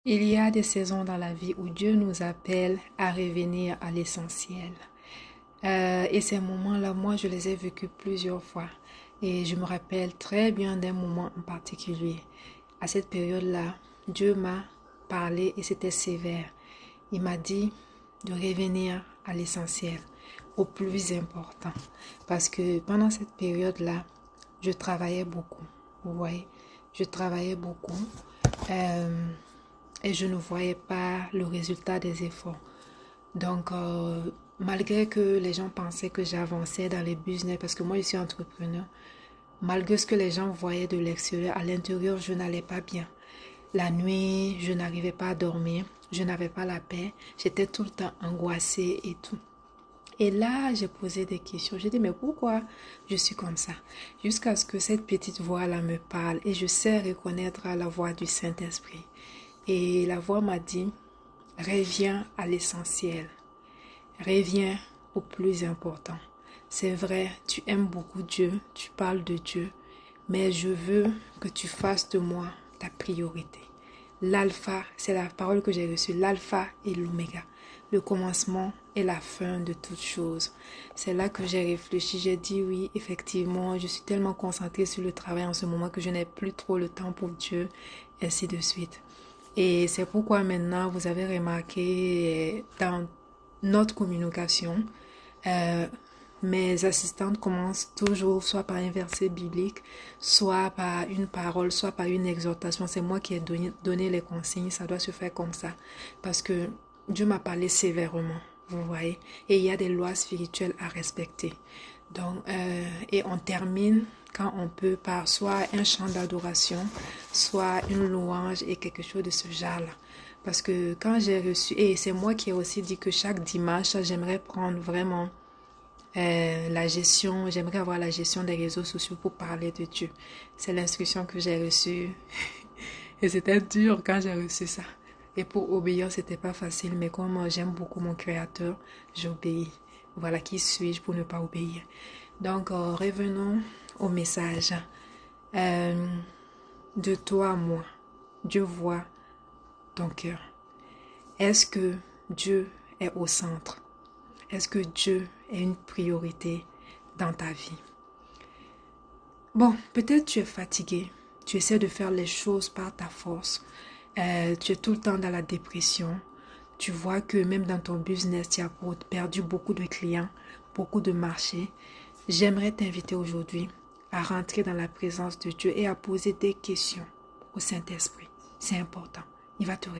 Il y a des saisons dans la vie où Dieu nous appelle à revenir à l'essentiel. Et ces moments-là, moi, je les ai vécus plusieurs fois. Et je me rappelle très bien d'un moment en particulier. À cette période-là, Dieu m'a parlé et c'était sévère. Il m'a dit de revenir à l'essentiel, au plus important. Parce que pendant cette période-là, je travaillais beaucoup. Vous voyez, je travaillais beaucoup. Euh, et je ne voyais pas le résultat des efforts. Donc, malgré que les gens pensaient que j'avançais dans les business, parce que moi je suis entrepreneur, malgré ce que les gens voyaient de l'extérieur, à l'intérieur, je n'allais pas bien. La nuit, je n'arrivais pas à dormir, je n'avais pas la paix, j'étais tout le temps angoissée et tout. Et là, j'ai posé des questions. J'ai dit, mais pourquoi je suis comme ça? Jusqu'à ce que cette petite voix-là me parle et je sais reconnaître la voix du Saint-Esprit. Et la voix m'a dit, reviens à l'essentiel, reviens au plus important. C'est vrai, tu aimes beaucoup Dieu, tu parles de Dieu, mais je veux que tu fasses de moi ta priorité. L'alpha, c'est la parole que j'ai reçue, l'alpha et l'oméga, le commencement et la fin de toutes choses. C'est là que j'ai réfléchi, j'ai dit oui, effectivement, je suis tellement concentrée sur le travail en ce moment que je n'ai plus trop le temps pour Dieu, ainsi de suite. Et c'est pourquoi maintenant, vous avez remarqué dans notre communication, euh, mes assistantes commencent toujours soit par un verset biblique, soit par une parole, soit par une exhortation. C'est moi qui ai donné les consignes, ça doit se faire comme ça. Parce que Dieu m'a parlé sévèrement, vous voyez. Et il y a des lois spirituelles à respecter. Donc, et on termine quand on peut par soit un chant d'adoration, soit une louange et quelque chose de ce genre-là. Parce que quand j'ai reçu, et c'est moi qui ai aussi dit que chaque dimanche, j'aimerais prendre vraiment la gestion, j'aimerais avoir la gestion des réseaux sociaux pour parler de Dieu. C'est l'instruction que j'ai reçue. Et c'était dur quand j'ai reçu ça. Et pour obéir, c'était pas facile, mais comme j'aime beaucoup mon Créateur, j'obéis. Voilà, qui suis-je pour ne pas obéir? Donc, revenons au message. Euh, de toi à moi, Dieu voit ton cœur. Est-ce que Dieu est au centre? Est-ce que Dieu est une priorité dans ta vie? Bon, peut-être tu es fatigué. Tu essaies de faire les choses par ta force. Tu es tout le temps dans la dépression. Tu vois que même dans ton business, tu as perdu beaucoup de clients, beaucoup de marchés. J'aimerais t'inviter aujourd'hui à rentrer dans la présence de Dieu et à poser des questions au Saint-Esprit. C'est important. Il va te répondre.